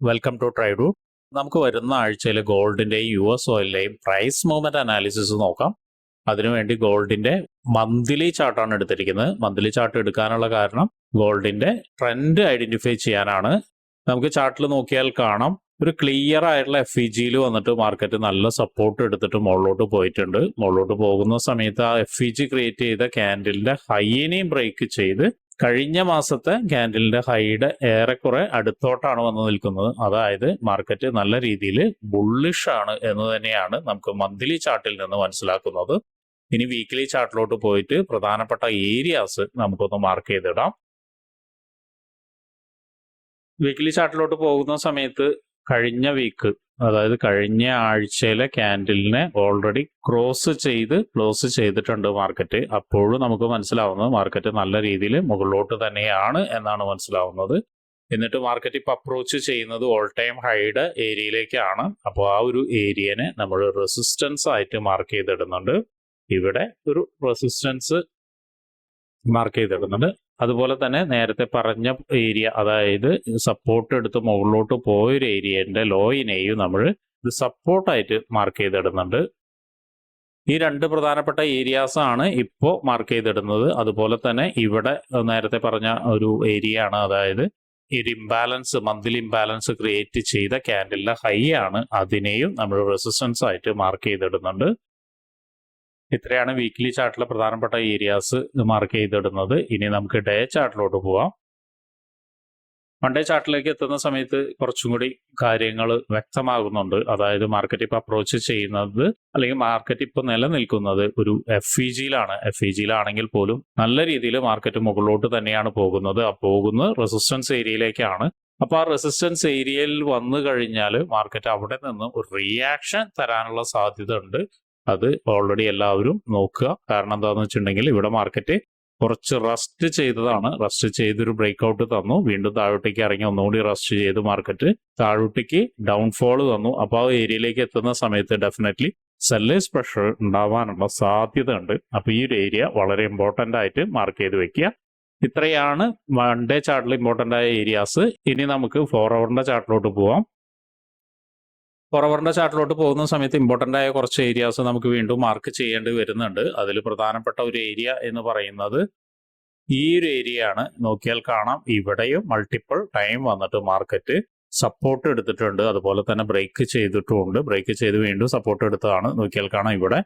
Welcome to ട്രൈഡു. നമുക്ക് വരുന്ന ആഴ്ചയിൽ ഗോൾഡിന്റെയും US ഓയിലിന്റെയും പ്രൈസ് മൂവ്മെന്റ് അനാലിസിസ് നോക്കാം. അതിനുവേണ്ടി ഗോൾഡിന്റെ മന്ത്ലി ചാർട്ടാണ് എടുത്തിരിക്കുന്നത്. മന്ത്ലി ചാർട്ട് എടുക്കാനുള്ള കാരണം ഗോൾഡിന്റെ ട്രെൻഡ് ഐഡന്റിഫൈ ചെയ്യാനാണ്. നമുക്ക് ചാർട്ടിൽ നോക്കിയാൽ കാണാം, ഒരു ക്ലിയർ ആയിട്ടുള്ള FEGയിൽ വന്നിട്ട് മാർക്കറ്റ് നല്ല സപ്പോർട്ട് എടുത്തിട്ട് മുകളിലോട്ട് പോയിട്ടുണ്ട്. മുകളിലോട്ട് പോകുന്ന സമയത്ത് ആ FEG ക്രിയേറ്റ് ചെയ്ത ക്യാൻഡിലിന്റെ ഹൈനെയും ബ്രേക്ക് ചെയ്ത് കഴിഞ്ഞ മാസത്തെ ക്യാൻഡിലിന്റെ ഹൈയുടെ ഏറെക്കുറെ അടുത്തോട്ടാണ് വന്നു നിൽക്കുന്നത്. അതായത് മാർക്കറ്റ് നല്ല രീതിയിൽ ബുള്ളിഷ് ആണ് എന്ന് തന്നെയാണ് നമുക്ക് മന്ത്ലി ചാർട്ടിൽ നിന്ന് മനസ്സിലാക്കുന്നത്. ഇനി വീക്ക്ലി ചാർട്ടിലോട്ട് പോയിട്ട് പ്രധാനപ്പെട്ട ഏരിയാസ് നമുക്കൊന്ന് മാർക്ക് ചെയ്തിടാം. വീക്ക്ലി ചാർട്ടിലോട്ട് പോകുന്ന സമയത്ത് കഴിഞ്ഞ വീക്ക്, അതായത് കഴിഞ്ഞ ആഴ്ചയിലെ ക്യാൻഡിലിനെ ഓൾറെഡി ക്ലോസ് ചെയ്തിട്ടുണ്ട് മാർക്കറ്റ്. അപ്പോഴും നമുക്ക് മനസ്സിലാവുന്നത് മാർക്കറ്റ് നല്ല രീതിയിൽ മുകളിലോട്ട് തന്നെയാണ് എന്നാണ് മനസ്സിലാവുന്നത്. എന്നിട്ട് മാർക്കറ്റ് ഇപ്പൊ അപ്രോച്ച് ചെയ്യുന്നത് ഓൾ ടൈം ഹൈയുടെ ഏരിയയിലേക്കാണ്. അപ്പോൾ ആ ഒരു ഏരിയനെ നമ്മൾ റെസിസ്റ്റൻസ് ആയിട്ട് മാർക്ക് ചെയ്തിടുന്നുണ്ട്. ഇവിടെ ഒരു റെസിസ്റ്റൻസ് മാർക്ക് ചെയ്തിടുന്നുണ്ട്. അതുപോലെ തന്നെ നേരത്തെ പറഞ്ഞ ഏരിയ, അതായത് സപ്പോർട്ട് എടുത്ത് മുകളിലോട്ട് പോയൊരു ഏരിയന്റെ ലോയിനെയും നമ്മൾ ഇത് സപ്പോർട്ടായിട്ട് മാർക്ക് ചെയ്തിടുന്നുണ്ട്. ഈ രണ്ട് പ്രധാനപ്പെട്ട ഏരിയാസ് ആണ് ഇപ്പോൾ മാർക്ക് ചെയ്തിടുന്നത്. അതുപോലെ തന്നെ ഇവിടെ നേരത്തെ പറഞ്ഞ ഒരു ഏരിയ ആണ്, അതായത് ഒരു ഇംബാലൻസ്, മന്ത്ലി ഇംബാലൻസ് ക്രിയേറ്റ് ചെയ്ത ക്യാൻഡിലിന്റെ ഹൈ ആണ്, അതിനെയും നമ്മൾ റെസിസ്റ്റൻസ് ആയിട്ട് മാർക്ക് ചെയ്തിടുന്നുണ്ട്. ഇത്രയാണ് വീക്ക്ലി ചാർട്ടിലെ പ്രധാനപ്പെട്ട ഏരിയാസ് മാർക്ക് ചെയ്തിടുന്നത്. ഇനി നമുക്ക് ഡേ ചാർട്ടിലോട്ട് പോവാം. വൺ ഡേ ചാർട്ടിലേക്ക് എത്തുന്ന സമയത്ത് കുറച്ചും കൂടി കാര്യങ്ങൾ വ്യക്തമാകുന്നുണ്ട്. അതായത് മാർക്കറ്റ് ഇപ്പോൾ അപ്രോച്ച് ചെയ്യുന്നത്, അല്ലെങ്കിൽ മാർക്കറ്റ് ഇപ്പോൾ നിലനിൽക്കുന്നത് ഒരു FEGയിലാണ്. FEGയിലാണെങ്കിൽ പോലും നല്ല രീതിയിൽ മാർക്കറ്റ് മുകളിലോട്ട് തന്നെയാണ് പോകുന്നത്. ആ പോകുന്നത് റെസിസ്റ്റൻസ് ഏരിയയിലേക്കാണ്. അപ്പോൾ ആ റെസിസ്റ്റൻസ് ഏരിയയിൽ വന്നു കഴിഞ്ഞാൽ മാർക്കറ്റ് അവിടെ നിന്ന് ഒരു റിയാക്ഷൻ തരാനുള്ള സാധ്യത ഉണ്ട്. അത് ഓൾറെഡി എല്ലാവരും നോക്കുക. കാരണം എന്താണെന്ന് വെച്ചിട്ടുണ്ടെങ്കിൽ ഇവിടെ മാർക്കറ്റ് കുറച്ച് റസ്റ്റ് ചെയ്തതാണ്. റസ്റ്റ് ചെയ്തൊരു ബ്രേക്ക് ഔട്ട് തന്നു, വീണ്ടും താഴോട്ടേക്ക് ഇറങ്ങി ഒന്നുകൂടി റസ്റ്റ് ചെയ്ത് മാർക്കറ്റ് താഴോട്ടേക്ക് ഡൗൺഫോൾ തന്നു. അപ്പോൾ ആ ഏരിയയിലേക്ക് എത്തുന്ന സമയത്ത് ഡെഫിനറ്റ്ലി സെല്ലേഴ്സ് പ്രഷർ ഉണ്ടാവാനുള്ള സാധ്യത ഉണ്ട്. അപ്പോൾ ഈ ഒരു ഏരിയ വളരെ ഇമ്പോർട്ടൻ്റ് ആയിട്ട് മാർക്ക് ചെയ്ത് വെക്കുക. ഇത്രയാണ് വൺ ഡേ ചാർട്ടിൽ ഇമ്പോർട്ടൻ്റ് ആയ ഏരിയാസ്. ഇനി നമുക്ക് 4 ഹവറിന്റെ ചാർട്ടിലോട്ട് പോവാം. 4 ഹവറിന്റെ ചാർട്ടിലോട്ട് പോകുന്ന സമയത്ത് ഇമ്പോർട്ടൻ്റ് ആയ കുറച്ച് ഏരിയാസ് നമുക്ക് വീണ്ടും മാർക്ക് ചെയ്യേണ്ടി വരുന്നുണ്ട്. അതിൽ പ്രധാനപ്പെട്ട ഒരു ഏരിയ എന്ന് പറയുന്നത് ഈ ഒരു ഏരിയ ആണ്. നോക്കിയാൽ കാണാം, ഇവിടെയും മൾട്ടിപ്പിൾ ടൈം വന്നിട്ട് മാർക്കറ്റ് സപ്പോർട്ട് എടുത്തിട്ടുണ്ട്. അതുപോലെ തന്നെ ബ്രേക്ക് ചെയ്തിട്ടുമുണ്ട്. ബ്രേക്ക് ചെയ്ത് വീണ്ടും സപ്പോർട്ട് എടുത്തതാണ്. നോക്കിയാൽ കാണാം, ഇവിടെ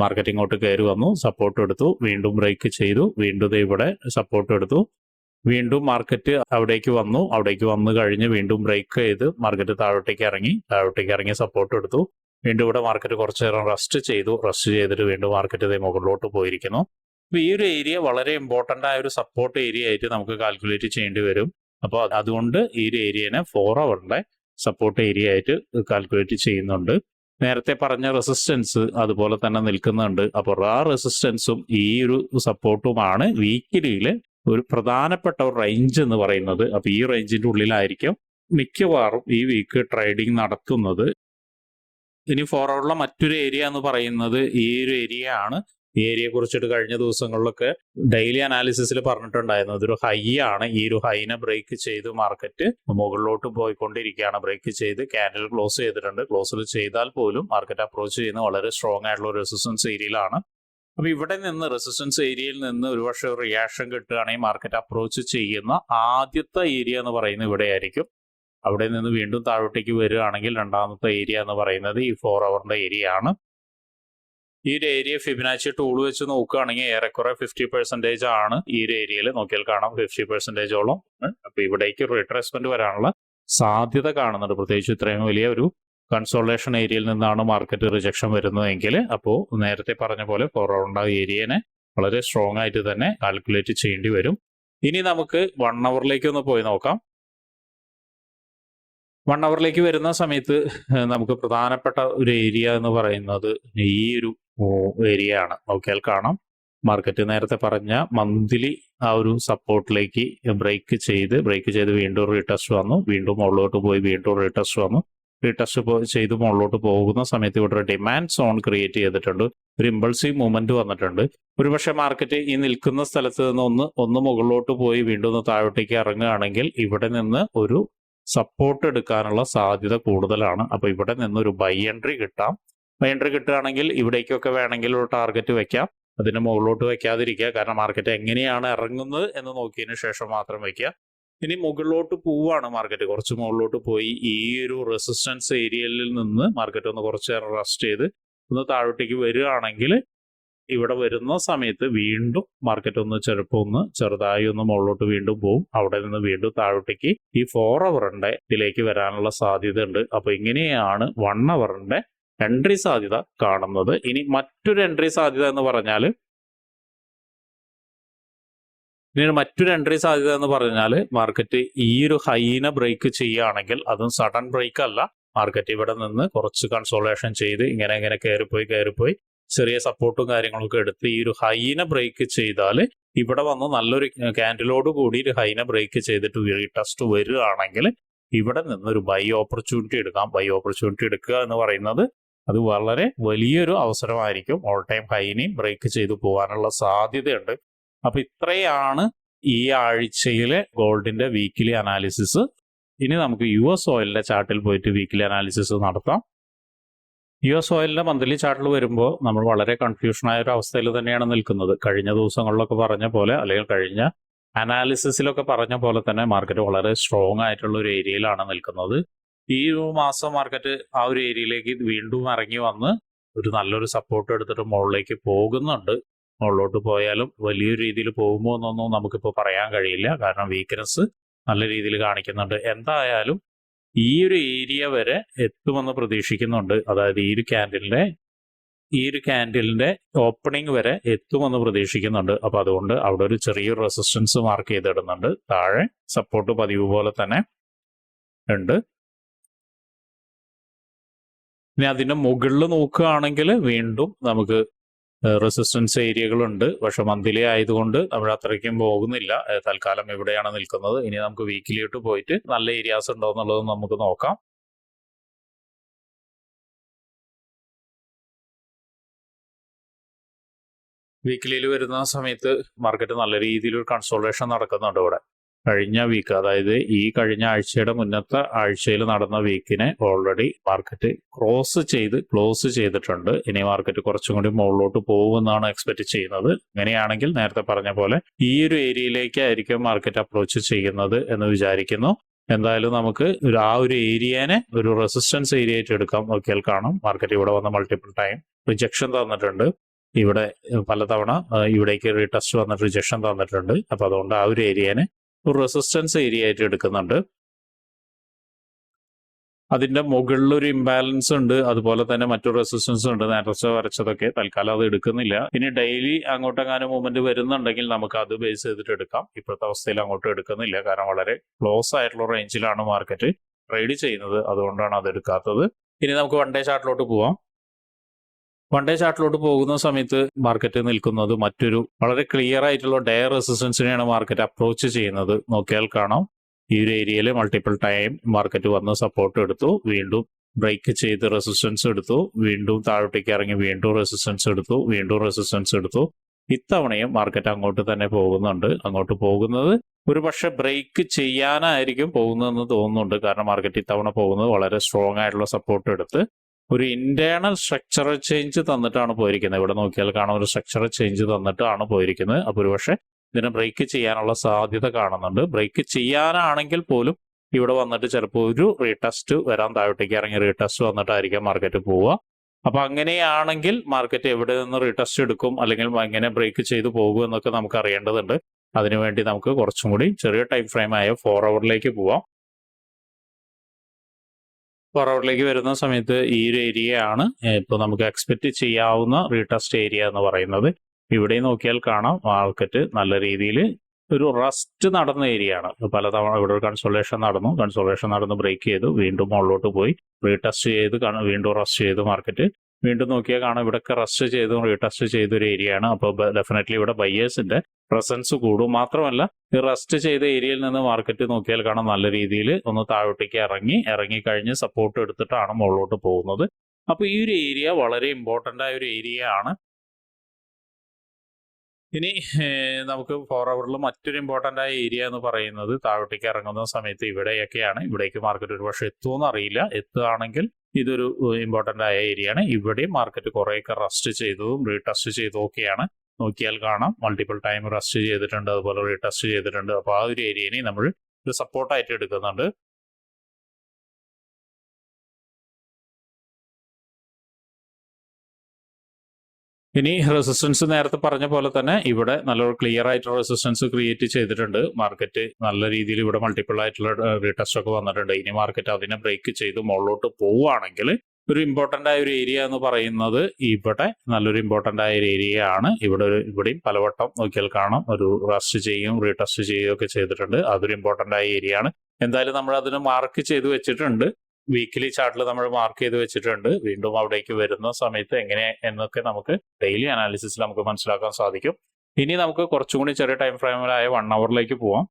മാർക്കറ്റ് ഇങ്ങോട്ട് കയറി വന്നു, സപ്പോർട്ട് എടുത്തു, വീണ്ടും ബ്രേക്ക് ചെയ്തു, വീണ്ടും ഇവിടെ സപ്പോർട്ട് എടുത്തു, വീണ്ടും മാർക്കറ്റ് അവിടേക്ക് വന്നു കഴിഞ്ഞ് വീണ്ടും ബ്രേക്ക് ചെയ്ത് മാർക്കറ്റ് താഴോട്ടേക്ക് ഇറങ്ങി സപ്പോർട്ട് എടുത്തു, വീണ്ടും ഇവിടെ മാർക്കറ്റ് കുറച്ചു നേരം റസ്റ്റ് ചെയ്തിട്ട് വീണ്ടും മാർക്കറ്റ് മുകളിലോട്ട് പോയിരിക്കുന്നു. അപ്പോൾ ഈ ഒരു ഏരിയ വളരെ ഇമ്പോർട്ടൻ്റ് ആയ ഒരു സപ്പോർട്ട് ഏരിയ ആയിട്ട് നമുക്ക് കാൽക്കുലേറ്റ് ചെയ്യേണ്ടി വരും. അപ്പോൾ അതുകൊണ്ട് ഈ ഒരു ഏരിയനെ 4 ഹവറിന്റെ സപ്പോർട്ട് ഏരിയ ആയിട്ട് കാൽക്കുലേറ്റ് ചെയ്യുന്നുണ്ട്. നേരത്തെ പറഞ്ഞ റെസിസ്റ്റൻസ് അതുപോലെ തന്നെ നിൽക്കുന്നുണ്ട്. അപ്പോൾ ആ റെസിസ്റ്റൻസും ഈ ഒരു സപ്പോർട്ടുമാണ് വീക്കിലിയിൽ ഒരു പ്രധാനപ്പെട്ട ഒരു റേഞ്ച് എന്ന് പറയുന്നത്. അപ്പൊ ഈ റേഞ്ചിന്റെ ഉള്ളിലായിരിക്കും മിക്കവാറും ഈ വീക്ക് ട്രേഡിംഗ് നടത്തുന്നത്. ഇനി 4 ഹവറിലെ മറ്റൊരു ഏരിയ എന്ന് പറയുന്നത് ഈ ഒരു ഏരിയ ആണ്. ഈ ഏരിയയെ കുറിച്ചിട്ട് കഴിഞ്ഞ ദിവസങ്ങളിലൊക്കെ ഡെയിലി അനാലിസിസിൽ പറഞ്ഞിട്ടുണ്ടായിരുന്നു, ഇതൊരു ഹൈ ആണ്. ഈ ഒരു ഹൈനെ ബ്രേക്ക് ചെയ്ത് മാർക്കറ്റ് മുകളിലോട്ട് പോയിക്കൊണ്ടിരിക്കുകയാണ്. ബ്രേക്ക് ചെയ്ത് ക്യാൻഡിൽ ക്ലോസ് ചെയ്തിട്ടുണ്ട്. ക്ലോസ് ചെയ്താൽ പോലും മാർക്കറ്റ് അപ്രോച്ച് ചെയ്യുന്ന വളരെ സ്ട്രോങ് ആയിട്ടുള്ള ഒരു റെസിസ്റ്റൻസ് ഏരിയയിലാണ്. അപ്പൊ ഇവിടെ നിന്ന് റെസിസ്റ്റൻസ് ഏരിയയിൽ നിന്ന് ഒരുപക്ഷെ റിയാക്ഷൻ കിട്ടുകയാണെങ്കിൽ മാർക്കറ്റ് അപ്രോച്ച് ചെയ്യുന്ന ആദ്യത്തെ ഏരിയ എന്ന് പറയുന്നത് ഇവിടെ ആയിരിക്കും. അവിടെ നിന്ന് വീണ്ടും താഴോട്ടേക്ക് വരികയാണെങ്കിൽ രണ്ടാമത്തെ ഏരിയ എന്ന് പറയുന്നത് ഈ 4 ഹവറിന്റെ ഏരിയ ആണ്. ഈ ഒരു ഏരിയ ഫിബനാച്ചി ടൂൾ വെച്ച് നോക്കുകയാണെങ്കിൽ ഏറെക്കുറെ 50% ആണ് ഈ ഒരു ഏരിയയിൽ. നോക്കിയാൽ കാണാം 50%ഓളം. അപ്പൊ ഇവിടേക്ക് റിട്രേസ്മെന്റ് വരാനുള്ള സാധ്യത കാണുന്നുണ്ട്. പ്രത്യേകിച്ച് ഇത്രയും വലിയ ഒരു കൺസോൾട്ടേഷൻ ഏരിയയിൽ നിന്നാണ് മാർക്കറ്റ് റിജക്ഷൻ വരുന്നതെങ്കിൽ, അപ്പോൾ നേരത്തെ പറഞ്ഞ പോലെ 4 ഹവറിന്റെ ഏരിയനെ വളരെ സ്ട്രോങ് ആയിട്ട് തന്നെ കാൽക്കുലേറ്റ് ചെയ്യേണ്ടി വരും. ഇനി നമുക്ക് 1 ഹവറിലേക്ക് ഒന്ന് പോയി നോക്കാം. 1 ഹവറിലേക്ക് വരുന്ന സമയത്ത് നമുക്ക് പ്രധാനപ്പെട്ട ഒരു ഏരിയ എന്ന് പറയുന്നത് ഈ ഒരു ഏരിയ ആണ്. നോക്കിയാൽ കാണാം, മാർക്കറ്റ് നേരത്തെ പറഞ്ഞ മന്ത്ലി ആ ഒരു സപ്പോർട്ടിലേക്ക് ബ്രേക്ക് ചെയ്ത് വീണ്ടും റീടെസ്റ്റ് വന്നു, വീണ്ടും മുകളിലോട്ട് പോയി വീണ്ടും റീടെസ്റ്റ് വന്നു. റീടെസ്റ്റ് ചെയ്ത് മുകളിലോട്ട് പോകുന്ന സമയത്ത് ഇവിടെ ഡിമാൻഡ് സോൺ ക്രിയേറ്റ് ചെയ്തിട്ടുണ്ട്. ഒരു ഇമ്പൾസീവ് മൂവ്മെന്റ് വന്നിട്ടുണ്ട്. ഒരുപക്ഷെ മാർക്കറ്റ് ഈ നിൽക്കുന്ന സ്ഥലത്ത് നിന്ന് ഒന്ന് മുകളിലോട്ട് പോയി വീണ്ടും ഒന്ന് താഴോട്ടേക്ക് ഇറങ്ങുകയാണെങ്കിൽ ഇവിടെ നിന്ന് ഒരു സപ്പോർട്ട് എടുക്കാനുള്ള സാധ്യത കൂടുതലാണ്. അപ്പോൾ ഇവിടെ നിന്നൊരു ബൈ എൻട്രി കിട്ടാം. ബൈ എൻട്രി കിട്ടുകയാണെങ്കിൽ ഇവിടേക്കൊക്കെ വേണമെങ്കിൽ ഒരു ടാർഗറ്റ് വെക്കാം. അതിന് മുകളിലോട്ട് വെക്കാതിരിക്കുക. കാരണം മാർക്കറ്റ് എങ്ങനെയാണ് ഇറങ്ങുന്നത് എന്ന് നോക്കിയതിന് ശേഷം മാത്രം വെക്കുക. ഇനി മുകളിലോട്ട് പോവാണ് മാർക്കറ്റ്, കുറച്ച് മുകളിലോട്ട് പോയി ഈ ഒരു റെസിസ്റ്റൻസ് ഏരിയയിൽ നിന്ന് മാർക്കറ്റ് ഒന്ന് കുറച്ച് നേരം റെസ്റ്റ് ചെയ്ത് ഒന്ന് താഴോട്ടേക്ക് വരികയാണെങ്കിൽ ഇവിടെ വരുന്ന സമയത്ത് വീണ്ടും മാർക്കറ്റ് ഒന്ന് ചിലപ്പോൾ ഒന്ന് ചെറുതായി ഒന്ന് മുകളിലോട്ട് വീണ്ടും പോകും. അവിടെ നിന്ന് വീണ്ടും താഴോട്ടേക്ക് ഈ 4 അവറിന്റെ ഇതിലേക്ക് വരാനുള്ള സാധ്യത ഉണ്ട്. അപ്പൊ ഇങ്ങനെയാണ് 1 അവറിന്റെ എൻട്രി സാധ്യത കാണുന്നത്. ഇനി മറ്റൊരു എൻട്രി സാധ്യത എന്ന് പറഞ്ഞാൽ മാർക്കറ്റ് ഈ ഒരു ഹൈനെ ബ്രേക്ക് ചെയ്യുകയാണെങ്കിൽ, അതും സഡൻ ബ്രേക്ക് അല്ല, മാർക്കറ്റ് ഇവിടെ നിന്ന് കുറച്ച് കൺസോളേഷൻ ചെയ്ത് ഇങ്ങനെ കയറിപ്പോയി ചെറിയ സപ്പോർട്ടും കാര്യങ്ങളൊക്കെ എടുത്ത് ഈ ഒരു ഹൈനെ ബ്രേക്ക് ചെയ്താൽ ഇവിടെ വന്ന് നല്ലൊരു ക്യാൻഡിലോട് കൂടി ഒരു ഹൈനെ ബ്രേക്ക് ചെയ്തിട്ട് റീടെസ്റ്റ് വരികയാണെങ്കിൽ ഇവിടെ നിന്നൊരു ബൈ ഓപ്പർച്യൂണിറ്റി എടുക്കാം. ബൈ ഓപ്പർച്യൂണിറ്റി എടുക്കുക എന്ന് പറയുന്നത് അത് വളരെ വലിയൊരു അവസരമായിരിക്കും. ഓൾ ടൈം ഹൈനെയും ബ്രേക്ക് ചെയ്തു പോകാനുള്ള സാധ്യതയുണ്ട്. അപ്പൊ ഇത്രയാണ് ഈ ആഴ്ചയിലെ ഗോൾഡിന്റെ വീക്കിലി അനാലിസിസ്. ഇനി നമുക്ക് US ഓയിലിന്റെ ചാർട്ടിൽ പോയിട്ട് വീക്കിലി അനാലിസിസ് നടത്താം. US ഓയിലിന്റെ മന്ത്ലി ചാർട്ടിൽ വരുമ്പോൾ നമ്മൾ വളരെ കൺഫ്യൂഷനായ ഒരു അവസ്ഥയിൽ തന്നെയാണ് നിൽക്കുന്നത്. കഴിഞ്ഞ ദിവസങ്ങളിലൊക്കെ പറഞ്ഞ പോലെ, അല്ലെങ്കിൽ കഴിഞ്ഞ അനാലിസിസിലൊക്കെ പറഞ്ഞ പോലെ തന്നെ മാർക്കറ്റ് വളരെ സ്ട്രോങ് ആയിട്ടുള്ള ഒരു ഏരിയയിലാണ് നിൽക്കുന്നത്. ഈ മാസം മാർക്കറ്റ് ആ ഒരു ഏരിയയിലേക്ക് വീണ്ടും ഇറങ്ങി വന്ന് ഒരു നല്ലൊരു സപ്പോർട്ട് എടുത്തിട്ട് മുകളിലേക്ക് പോകുന്നുണ്ട്. മുകളിലോട്ട് പോയാലും വലിയൊരു രീതിയിൽ പോകുമോ എന്നൊന്നും നമുക്കിപ്പോൾ പറയാൻ കഴിയില്ല. കാരണം വീക്ക്നെസ് നല്ല രീതിയിൽ കാണിക്കുന്നുണ്ട്. എന്തായാലും ഈ ഒരു ഏരിയ വരെ എത്തുമെന്ന് പ്രതീക്ഷിക്കുന്നുണ്ട്. അതായത് ഈ ഒരു ക്യാൻഡിലിന്റെ ഓപ്പണിംഗ് വരെ എത്തുമെന്ന് പ്രതീക്ഷിക്കുന്നുണ്ട്. അപ്പൊ അതുകൊണ്ട് അവിടെ ഒരു ചെറിയൊരു റെസിസ്റ്റൻസ് മാർക്ക് ചെയ്തിടുന്നുണ്ട്. താഴെ സപ്പോർട്ട് പതിവ് പോലെ തന്നെ ഉണ്ട്. ഇനി അതിന്റെ മുകളിൽ നോക്കുകയാണെങ്കിൽ വീണ്ടും നമുക്ക് റെസിസ്റ്റൻസ് ഏരിയകളുണ്ട്. പക്ഷെ മന്ത്ലി ആയതുകൊണ്ട് നമ്മൾ അത്രയ്ക്കും പോകുന്നില്ല. തൽക്കാലം എവിടെയാണ് നിൽക്കുന്നത്. ഇനി നമുക്ക് വീക്കിലിട്ട് പോയിട്ട് നല്ല ഏരിയാസ് ഉണ്ടോ എന്നുള്ളത് നമുക്ക് നോക്കാം. വീക്കിലിയിൽ വരുന്ന സമയത്ത് മാർക്കറ്റ് നല്ല രീതിയിൽ ഒരു കൺസോൾട്ടേഷൻ നടക്കുന്നുണ്ട്. ഇവിടെ കഴിഞ്ഞ വീക്ക്, അതായത് ഈ കഴിഞ്ഞ ആഴ്ചയുടെ മുന്നത്തെ ആഴ്ചയിൽ നടന്ന വീക്കിനെ ഓൾറെഡി മാർക്കറ്റ് ക്ലോസ് ചെയ്തിട്ടുണ്ട്. ഇനി മാർക്കറ്റ് കുറച്ചും കൂടി മുകളിലോട്ട് പോകുമെന്നാണ് എക്സ്പെക്ട് ചെയ്യുന്നത്. അങ്ങനെയാണെങ്കിൽ നേരത്തെ പറഞ്ഞ പോലെ ഈ ഒരു ഏരിയയിലേക്കായിരിക്കും മാർക്കറ്റ് അപ്രോച്ച് ചെയ്യുന്നത് എന്ന് വിചാരിക്കുന്നു. എന്തായാലും നമുക്ക് ആ ഒരു ഏരിയനെ ഒരു റെസിസ്റ്റൻസ് ഏരിയ ആയിട്ട് എടുക്കാം. നോക്കിയാൽ കാണാം മാർക്കറ്റ് ഇവിടെ വന്ന് മൾട്ടിപ്പിൾ ടൈം റിജക്ഷൻ തന്നിട്ടുണ്ട്. ഇവിടെ പലതവണ ഇവിടേക്ക് റീടെസ്റ്റ് വന്നിട്ട് റിജക്ഷൻ തന്നിട്ടുണ്ട്. അപ്പൊ അതുകൊണ്ട് ആ ഒരു ഏരിയനെ ഒരു റെസിസ്റ്റൻസ് ഏരിയ ആയിട്ട് എടുക്കുന്നുണ്ട്. അതിന്റെ മുകളിൽ ഒരു ഇംബാലൻസ് ഉണ്ട്. അതുപോലെ തന്നെ മറ്റൊരു റെസിസ്റ്റൻസ് ഉണ്ട്. നേരത്തെ വരച്ചതൊക്കെ തൽക്കാലം അത് എടുക്കുന്നില്ല. ഇനി ഡെയിലി അങ്ങോട്ടെങ്ങാനും മൂവ്മെന്റ് വരുന്നുണ്ടെങ്കിൽ നമുക്ക് അത് ബേസ് ചെയ്തിട്ട് എടുക്കാം. ഇപ്പോഴത്തെ അവസ്ഥയിൽ അങ്ങോട്ട് എടുക്കുന്നില്ല. കാരണം വളരെ ക്ലോസ് ആയിട്ടുള്ള റേഞ്ചിലാണ് മാർക്കറ്റ് ട്രേഡ് ചെയ്യുന്നത്. അതുകൊണ്ടാണ് അത് എടുക്കാത്തത്. ഇനി നമുക്ക് 1 ഡേ ചാർട്ടിലോട്ട് പോവാം. 1 ഡേ ചാർട്ടിലോട്ട് പോകുന്ന സമയത്ത് മാർക്കറ്റ് നിൽക്കുന്നത് മറ്റൊരു വളരെ ക്ലിയർ ആയിട്ടുള്ള ഡേ റെസിസ്റ്റൻസിനെയാണ് മാർക്കറ്റ് അപ്രോച്ച് ചെയ്യുന്നത്. നോക്കിയാൽ കാണാം ഈ ഒരു ഏരിയയിൽ മൾട്ടിപ്പിൾ ടൈം മാർക്കറ്റ് വന്ന് സപ്പോർട്ട് എടുത്തു, വീണ്ടും ബ്രേക്ക് ചെയ്ത് റെസിസ്റ്റൻസ് എടുത്തു, വീണ്ടും താഴോട്ടേക്ക് ഇറങ്ങി വീണ്ടും റെസിസ്റ്റൻസ് എടുത്തു. ഇത്തവണയും മാർക്കറ്റ് അങ്ങോട്ട് തന്നെ പോകുന്നുണ്ട്. അങ്ങോട്ട് പോകുന്നത് ഒരു പക്ഷെ ബ്രേക്ക് ചെയ്യാനായിരിക്കും പോകുന്നതെന്ന് തോന്നുന്നുണ്ട്. കാരണം മാർക്കറ്റ് ഇത്തവണ പോകുന്നത് വളരെ സ്ട്രോങ് ആയിട്ടുള്ള സപ്പോർട്ട് എടുത്ത് ഒരു ഇന്റേണൽ സ്ട്രക്ചറൽ ചേഞ്ച് തന്നിട്ടാണ് പോയിരിക്കുന്നത്. ഇവിടെ നോക്കിയാൽ കാണാം ഒരു സ്ട്രക്ചറൽ ചേഞ്ച് തന്നിട്ടാണ് പോയിരിക്കുന്നത്. അപ്പോൾ ഒരുപക്ഷെ ഇതിനെ ബ്രേക്ക് ചെയ്യാനുള്ള സാധ്യത കാണുന്നുണ്ട്. ബ്രേക്ക് ചെയ്യാനാണെങ്കിൽ പോലും ഇവിടെ വന്നിട്ട് ചിലപ്പോൾ ഒരു റീടെസ്റ്റ് വരാൻ, താഴോട്ടേക്ക് ഇറങ്ങി റീടെസ്റ്റ് വന്നിട്ടായിരിക്കും മാർക്കറ്റ് പോവുക. അപ്പൊ അങ്ങനെയാണെങ്കിൽ മാർക്കറ്റ് എവിടെ നിന്ന് റീടെസ്റ്റ് എടുക്കും, അല്ലെങ്കിൽ എങ്ങനെ ബ്രേക്ക് ചെയ്ത് പോകും എന്നൊക്കെ നമുക്ക് അറിയേണ്ടതുണ്ട്. അതിനുവേണ്ടി നമുക്ക് കുറച്ചും കൂടി ചെറിയ ടൈം ഫ്രെയിം ആയ 4 അവറിലേക്ക് പോവാം. 4 അവറിലേക്ക് വരുന്ന സമയത്ത് ഈ ഒരു ഏരിയ ആണ് ഇപ്പോൾ നമുക്ക് എക്സ്പെക്ട് ചെയ്യാവുന്ന റീടെസ്റ്റ് ഏരിയ എന്ന് പറയുന്നത്. ഇവിടെ നോക്കിയാൽ കാണാം മാർക്കറ്റ് നല്ല രീതിയിൽ ഒരു റസ്റ്റ് നടന്ന ഏരിയ ആണ്. പലതവണ ഇവിടെ ഒരു കൺസോളേഷൻ നടന്ന് ബ്രേക്ക് ചെയ്തു, വീണ്ടും മുകളിലോട്ട് പോയി റീടെസ്റ്റ് ചെയ്ത് വീണ്ടും റസ്റ്റ് ചെയ്തു. മാർക്കറ്റ് വീണ്ടും നോക്കിയാൽ കാണാം ഇവിടെയൊക്കെ റസ്റ്റ് ചെയ്തും റീടെസ്റ്റ് ചെയ്തൊരു ഏരിയ ആണ്. അപ്പോൾ ഡെഫിനറ്റ്ലി ഇവിടെ ബയേഴ്സിന്റെ പ്രസൻസ് കൂടും. മാത്രമല്ല ഈ റസ്റ്റ് ചെയ്ത ഏരിയയിൽ നിന്ന് മാർക്കറ്റ് നോക്കിയാൽ കാണാം നല്ല രീതിയിൽ ഒന്ന് താഴോട്ടേക്ക് ഇറങ്ങി കഴിഞ്ഞ് സപ്പോർട്ട് എടുത്തിട്ടാണ് മുകളിലോട്ട് പോകുന്നത്. അപ്പൊ ഈ ഒരു ഏരിയ വളരെ ഇമ്പോർട്ടന്റ് ആയ ഒരു ഏരിയ ആണ്. ഇനി നമുക്ക് 4 ഹവറിൽ മറ്റൊരു ഇമ്പോർട്ടൻ്റ് ആയ ഏരിയ എന്ന് പറയുന്നത് താഴോട്ടേക്ക് ഇറങ്ങുന്ന സമയത്ത് ഇവിടെയൊക്കെയാണ്. ഇവിടേക്ക് മാർക്കറ്റ് ഒരു പക്ഷേ എത്തുമെന്ന് അറിയില്ല. എത്തുകയാണെങ്കിൽ ഇതൊരു ഇമ്പോർട്ടൻ്റ് ആയ ഏരിയ ആണ്. ഇവിടെയും മാർക്കറ്റ് കുറേയൊക്കെ റസ്റ്റ് ചെയ്തതും റീടെസ്റ്റ് ചെയ്തതും ഒക്കെയാണ്. നോക്കിയാൽ കാണാം മൾട്ടിപ്പിൾ ടൈം റസ്റ്റ് ചെയ്തിട്ടുണ്ട്, അതുപോലെ റീടെസ്റ്റ് ചെയ്തിട്ടുണ്ട്. അപ്പോൾ ആ ഒരു ഏരിയനെ നമ്മൾ ഒരു സപ്പോർട്ടായിട്ട് എടുക്കുന്നുണ്ട്. ഇനി റെസിസ്റ്റൻസ് നേരത്തെ പറഞ്ഞ പോലെ തന്നെ ഇവിടെ നല്ലൊരു ക്ലിയർ ആയിട്ടുള്ള റെസിസ്റ്റൻസ് ക്രിയേറ്റ് ചെയ്തിട്ടുണ്ട്. മാർക്കറ്റ് നല്ല രീതിയിൽ ഇവിടെ മൾട്ടിപ്പിൾ ആയിട്ടുള്ള റീടെസ്റ്റ് ഒക്കെ വന്നിട്ടുണ്ട്. ഇനി മാർക്കറ്റ് അതിനെ ബ്രേക്ക് ചെയ്ത് മുകളിലോട്ട് പോവുകയാണെങ്കിൽ ഒരു ഇമ്പോർട്ടൻ്റ് ആയ ഒരു ഏരിയ എന്ന് പറയുന്നത് ഇവിടെ നല്ലൊരു ഇമ്പോർട്ടൻ്റ് ആയ ഒരു ഏരിയ ആണ്. ഇവിടെയും പലവട്ടം നോക്കിയാൽ കാണാം ഒരു റസ്റ്റ് ചെയ്യും റീടെസ്റ്റ് ചെയ്യുകയും ഒക്കെ ചെയ്തിട്ടുണ്ട്. അതൊരു ഇമ്പോർട്ടൻ്റ് ആയ ഏരിയ ആണ്. എന്തായാലും നമ്മൾ അതിന് മാർക്ക് ചെയ്ത് വെച്ചിട്ടുണ്ട്. വീക്കിലി ചാർട്ടിൽ നമ്മൾ മാർക്ക് ചെയ്ത് വെച്ചിട്ടുണ്ട്. വീണ്ടും അവിടേക്ക് വരുന്ന സമയത്ത് എങ്ങനെ എന്നൊക്കെ നമുക്ക് ഡെയിലി അനാലിസിസിൽ നമുക്ക് മനസ്സിലാക്കാൻ സാധിക്കും. ഇനി നമുക്ക് കുറച്ചും കൂടി ചെറിയ ടൈം ഫ്രെയിമിലായ 1 ഹവറിലേക്ക് പോവാം.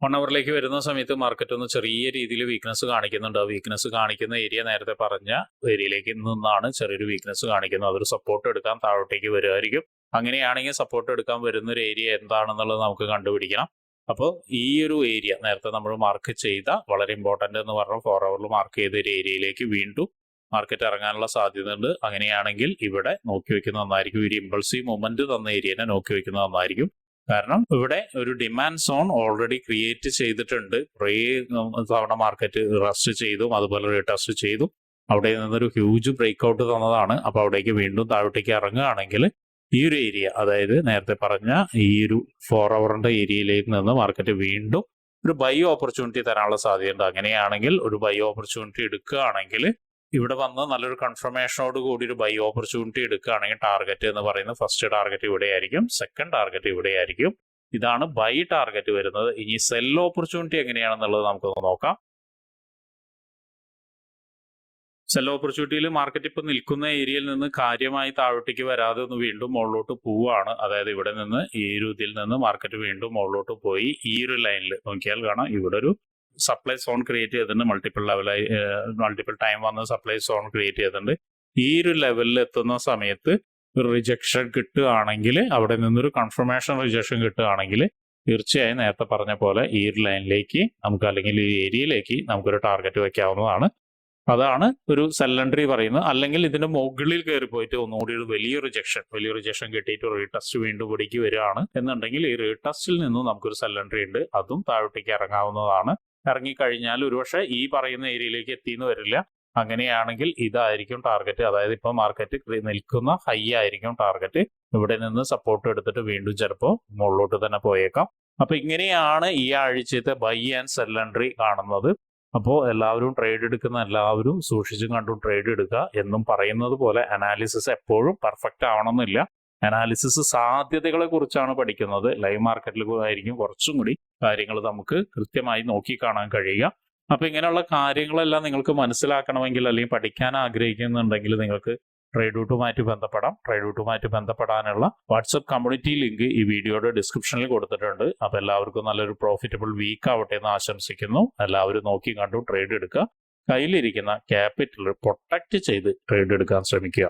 1 ഹവറിലേക്ക് വരുന്ന സമയത്ത് മാർക്കറ്റ് ഒന്ന് ചെറിയ രീതിയിൽ വീക്ക്നെസ് കാണിക്കുന്നുണ്ട്. ആ വീക്ക്നെസ് കാണിക്കുന്ന ഏരിയ നേരത്തെ പറഞ്ഞ ഏരിയയിലേക്ക് നിന്നാണ് ചെറിയൊരു വീക്ക്നെസ് കാണിക്കുന്നത്. അതൊരു സപ്പോർട്ട് എടുക്കാൻ താഴോട്ടേക്ക് വരുമായിരിക്കും. അങ്ങനെയാണെങ്കിൽ സപ്പോർട്ട് എടുക്കാൻ വരുന്ന ഒരു ഏരിയ എന്താണെന്നുള്ളത് നമുക്ക് കണ്ടുപിടിക്കണം. അപ്പോൾ ഈ ഒരു ഏരിയ നേരത്തെ നമ്മൾ മാർക്ക് ചെയ്ത വളരെ ഇമ്പോർട്ടൻ്റ് എന്ന് പറഞ്ഞ 4 ഹവറിൽ മാർക്ക് ചെയ്ത ഒരു ഏരിയയിലേക്ക് വീണ്ടും മാർക്കറ്റ് ഇറങ്ങാനുള്ള സാധ്യത ഉണ്ട്. അങ്ങനെയാണെങ്കിൽ ഇവിടെ നോക്കി വെക്കുന്നത് നന്നായിരിക്കും. ഒരു ഇമ്പൾസീവ് മൊമെന്റ് തന്ന ഏരിയനെ നോക്കി വെക്കുന്നത് നന്നായിരിക്കും. കാരണം ഇവിടെ ഒരു ഡിമാൻഡ് സോൺ ഓൾറെഡി ക്രിയേറ്റ് ചെയ്തിട്ടുണ്ട്. കുറേ തവണ മാർക്കറ്റ് റസ്റ്റ് ചെയ്തും അതുപോലെ റീടെസ്റ്റ് ചെയ്തും അവിടെ നിന്നൊരു ഹ്യൂജ് ബ്രേക്ക് ഔട്ട് തന്നതാണ്. അപ്പോൾ അവിടേക്ക് വീണ്ടും താഴോട്ടേക്ക് ഇറങ്ങുകയാണെങ്കിൽ ഈ ഒരു ഏരിയ, അതായത് നേരത്തെ പറഞ്ഞ ഈ ഒരു 4 ഹവറിന്റെ ഏരിയയിലേക്ക് നിന്ന് മാർക്കറ്റ് വീണ്ടും ഒരു ബൈ ഓപ്പർച്യൂണിറ്റി തരാനുള്ള സാധ്യതയുണ്ട്. അങ്ങനെയാണെങ്കിൽ ഒരു ബൈ ഓപ്പർച്യൂണിറ്റി എടുക്കുകയാണെങ്കിൽ ഇവിടെ വന്ന് നല്ലൊരു കൺഫർമേഷനോട് കൂടി ഒരു ബൈ ഓപ്പർച്യൂണിറ്റി എടുക്കുകയാണെങ്കിൽ ടാർഗറ്റ് എന്ന് പറയുന്നത് ഫസ്റ്റ് ടാർഗറ്റ് ഇവിടെയായിരിക്കും, സെക്കൻഡ് ടാർഗറ്റ് ഇവിടെയായിരിക്കും. ഇതാണ് ബൈ ടാർഗറ്റ് വരുന്നത്. ഇനി സെൽ ഓപ്പർച്യൂണിറ്റി എങ്ങനെയാണെന്നുള്ളത് നമുക്കൊന്ന് നോക്കാം. സെൽ ഓപ്പർച്യൂണിറ്റിയിൽ മാർക്കറ്റ് ഇപ്പോൾ നിൽക്കുന്ന ഏരിയയിൽ നിന്ന് കാര്യമായി താഴോട്ടേക്ക് വരാതെ ഒന്ന് വീണ്ടും മുകളിലോട്ട് പോവുകയാണ്. അതായത് ഇവിടെ നിന്ന് ഈ ഒരു ഇതിൽ നിന്ന് മാർക്കറ്റ് വീണ്ടും മുകളിലോട്ട് പോയി ഈ ഒരു ലൈനിൽ നോക്കിയാൽ കാണാം ഇവിടെ ഒരു സപ്ലൈ സോൺ ക്രിയേറ്റ് ചെയ്തിട്ടുണ്ട്. മൾട്ടിപ്പിൾ ടൈം വന്ന് സപ്ലൈ സോൺ ക്രിയേറ്റ് ചെയ്തിട്ടുണ്ട്. ഈ ഒരു ലെവലിൽ എത്തുന്ന സമയത്ത് ഒരു റിജക്ഷൻ കിട്ടുകയാണെങ്കിൽ, അവിടെ നിന്നൊരു കൺഫർമേഷൻ റിജക്ഷൻ കിട്ടുകയാണെങ്കിൽ തീർച്ചയായും നേരത്തെ പറഞ്ഞ പോലെ ഈ ഒരു ലൈനിലേക്ക് നമുക്ക് അല്ലെങ്കിൽ ഈ ഏരിയയിലേക്ക് നമുക്കൊരു ടാർഗറ്റ് വെക്കാവുന്നതാണ്. അതാണ് ഒരു സെൽ എൻട്രി പറയുന്നത്. അല്ലെങ്കിൽ ഇതിന്റെ മുകളിൽ കയറി പോയിട്ട് ഒന്നുകൂടി ഒരു വലിയ റിജക്ഷൻ കിട്ടിയിട്ട് റീടെസ്റ്റ് വീണ്ടും ഇവിടേക്ക് വരികയാണ് എന്നുണ്ടെങ്കിൽ ഈ റീടെസ്റ്റിൽ നിന്നും നമുക്കൊരു സെൽ എൻട്രി ഉണ്ട്. അതും താഴോട്ടേക്ക് ഇറങ്ങാവുന്നതാണ്. ഇറങ്ങിക്കഴിഞ്ഞാൽ ഒരുപക്ഷെ ഈ പറയുന്ന ഏരിയയിലേക്ക് എത്തിയെന്ന് വരില്ല. അങ്ങനെയാണെങ്കിൽ ഇതായിരിക്കും ടാർഗറ്റ്. അതായത് ഇപ്പോൾ മാർക്കറ്റ് നിൽക്കുന്ന ഹൈ ആയിരിക്കും ടാർഗറ്റ്. ഇവിടെ നിന്ന് സപ്പോർട്ട് എടുത്തിട്ട് വീണ്ടും ചിലപ്പോൾ മുകളിലോട്ട് തന്നെ പോയേക്കാം. അപ്പൊ ഇങ്ങനെയാണ് ഈ ആഴ്ചത്തെ ബൈ ആൻഡ് സെൽ എൻട്രി കാണുന്നത്. അപ്പോൾ എല്ലാവരും ട്രേഡ് എടുക്കുന്ന എല്ലാവരും സൂക്ഷിച്ചും കണ്ടും ട്രേഡ് എടുക്കുക. എന്നും പറയുന്നത് പോലെ അനാലിസിസ് എപ്പോഴും പെർഫെക്റ്റ് ആവണമെന്നില്ല. അനാലിസിസ് സാധ്യതകളെ കുറിച്ചാണ് പഠിക്കുന്നത്. ലൈവ് മാർക്കറ്റിൽ ആയിരിക്കും കുറച്ചും കൂടി കാര്യങ്ങൾ നമുക്ക് കൃത്യമായി നോക്കി കാണാൻ കഴിയുക. അപ്പൊ ഇങ്ങനെയുള്ള കാര്യങ്ങളെല്ലാം നിങ്ങൾക്ക് മനസ്സിലാക്കണമെങ്കിൽ അല്ലെങ്കിൽ പഠിക്കാൻ ആഗ്രഹിക്കുന്നുണ്ടെങ്കിൽ നിങ്ങൾക്ക് ട്രേഡ്റൂട്ടുമായിട്ട് ബന്ധപ്പെടാം. ട്രേഡ്റൂട്ടുമായിട്ട് ബന്ധപ്പെടാനുള്ള വാട്സപ്പ് കമ്മ്യൂണിറ്റി ലിങ്ക് ഈ വീഡിയോയുടെ ഡിസ്ക്രിപ്ഷനിൽ കൊടുത്തിട്ടുണ്ട്. അപ്പോൾ എല്ലാവർക്കും നല്ലൊരു പ്രോഫിറ്റബിൾ വീക്ക് ആവട്ടെ എന്ന് ആശംസിക്കുന്നു. എല്ലാവരും നോക്കി കണ്ടു ട്രേഡ് എടുക്കുക. കയ്യിലിരിക്കുന്ന ക്യാപിറ്റൽ പ്രൊട്ടക്റ്റ് ചെയ്ത് ട്രേഡ് എടുക്കാൻ ശ്രമിക്കുക.